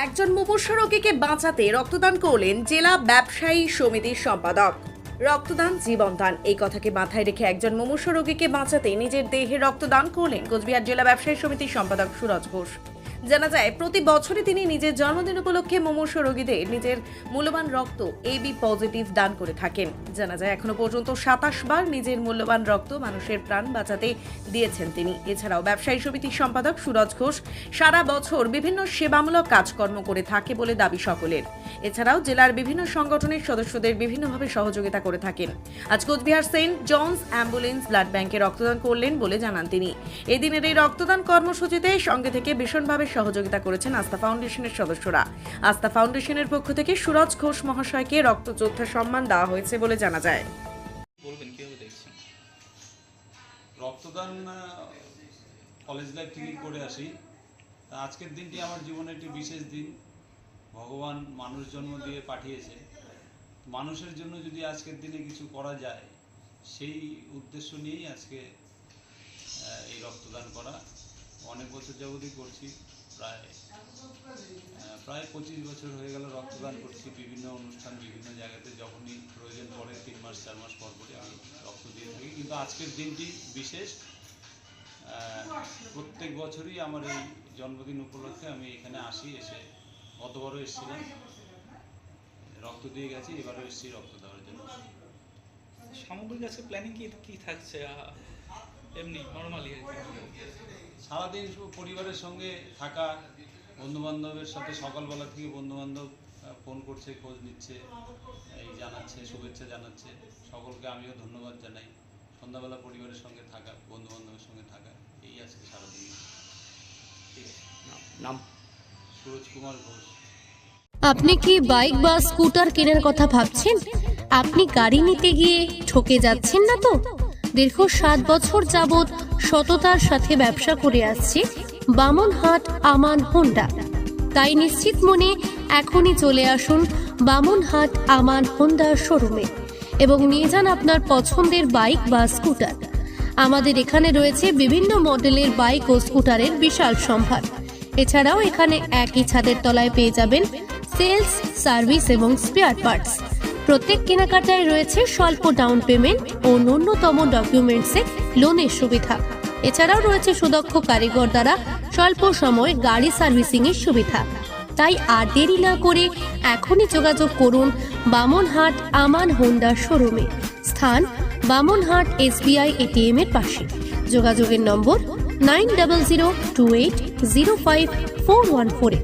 একজন মুমূর্ষ রোগীকে বাঁচাতে রক্তদান করলেন জেলা ব্যবসায়ী সমিতির সম্পাদক। রক্তদান জীবনদান, এই কথাকে মাথায় রেখে একজন মুমূর্ষ রোগীকে বাঁচাতে নিজের দেহে রক্তদান করলেন কোচবিহার জেলা ব্যবসায়ী সমিতির সম্পাদক সুরজ ঘোষ। জানা যায়, প্রতি বছরই তিনি নিজের জন্মদিন উপলক্ষে মুমূর্ষ রোগীদের নিজের মূল্যবান রক্ত এবি পজিটিভ দান করে থাকেন। জানা যায়, এখনো পর্যন্ত 27 বার নিজের মূল্যবান রক্ত মানুষের প্রাণ বাঁচাতে দিয়েছেন তিনি। এছাড়াও ব্যবসায়ী সমিতির সম্পাদক সুরজ ঘোষ সারা বছর বিভিন্ন সেবামূলক কাজকর্ম করে থাকে বলে দাবি সকলের। এছাড়াও জেলার বিভিন্ন সংগঠনের সদস্যদের বিভিন্নভাবে সহযোগিতা করে থাকেন। আজ Cooch Behar Saint John's ambulance blood ব্যাংকে রক্তদান করলেন বলে জানান তিনি। এই দিনের এই রক্তদান কর্মসূচিতে সঙ্গে থেকে ভীষণভাবে সহযোগিতা করেছেন আস্থা ফাউন্ডেশনের সদস্যরা। আস্থা ফাউন্ডেশনের পক্ষ থেকে সুরজ ঘোষ মহাশয়কে রক্তযোদ্ধা সম্মান দেওয়া হয়েছে বলে জানা যায়। বলবেন কিভাবে দেখছেন? রক্তদান কলেজ লাইফ থেকে করে আসি। আজকের দিনটি আমার জীবনে একটি বিশেষ দিন। ভগবান মানুষ জন্ম দিয়ে পাঠিয়েছে, মানুষের জন্য যদি আজকের দিনে কিছু করা যায় সেই উদ্দেশ্য নিয়েই আজকে এই রক্তদান করা। অনেক বছর যাবতই করছি, প্রায় 25 বছর হয়ে গেল রক্তদান করছি। বিভিন্ন অনুষ্ঠান, বিভিন্ন জায়গাতে যখনই প্রয়োজন পড়ে 3 মাস 4 মাস পর পরে আমি রক্ত দিয়ে থাকি। কিন্তু আজকের দিনটি বিশেষ। প্রত্যেক বছরই আমার এই জন্মদিন উপলক্ষে আমি এখানে আসি। এসে গতবারও এসেছিলাম, রক্ত দিয়ে গেছি, এবারও এসেছি রক্ত দেওয়ার জন্য। সামগ্রিক আজকে প্ল্যানিং কি থাকছে এমনি নর্মালি? সারাদিন পরিবারের সঙ্গে থাকা, বন্ধুবান্ধবের সাথে সকালবেলা থেকে বন্ধুবান্ধব ফোন করছে, খোঁজ নিচ্ছে, এই জানাচ্ছে, শুভেচ্ছা জানাচ্ছে। সকলকে আমিও ধন্যবাদ জানাই। সন্ধ্যাবেলা পরিবারের সঙ্গে থাকা, বন্ধুবান্ধবের সঙ্গে থাকা, এই আজকে সারাদিন। ঠিক আছে, নাম সুরজ কুমার ঘোষ। আপনি কি বাইক বা স্কুটার কেনার কথা ভাবছেন? আপনি গাড়ি নিতে গিয়ে ঠকে যাচ্ছেন না তো? দীর্ঘ 7 বছর যাবৎ সততার সাথে ব্যবসা করে আসছে বামনহাট আমান হোন্ডা। তাই নিশ্চিত মনে এখনই চলে আসুন বামনহাট আমান হোন্ডা শোরুমে এবং নিয়ে যান আপনার পছন্দের বাইক বা স্কুটার। আমাদের এখানে রয়েছে বিভিন্ন মডেলের বাইক ও স্কুটারের বিশাল সম্ভার। এছাড়াও এখানে একই ছাদের তলায় পেয়ে যাবেন সেলস, সার্ভিস এবং স্পেয়ার পার্টস। প্রত্যেক কেনাকাটায় রয়েছে স্বল্প ডাউন পেমেন্ট ও ন্যূনতম ডকুমেন্টসে লোনের সুবিধা। এছাড়াও রয়েছে সুদক্ষ কারিগর দ্বারা স্বল্প সময়ে গাড়ি সার্ভিসিং এর সুবিধা। তাই আর দেরি না করে এখনই যোগাযোগ করুন বামনহাট আমান হোন্ডা শোরুমে। স্থান বামনহাট SBI ATM এর পাশে। যোগাযোগের নম্বর 9002805414।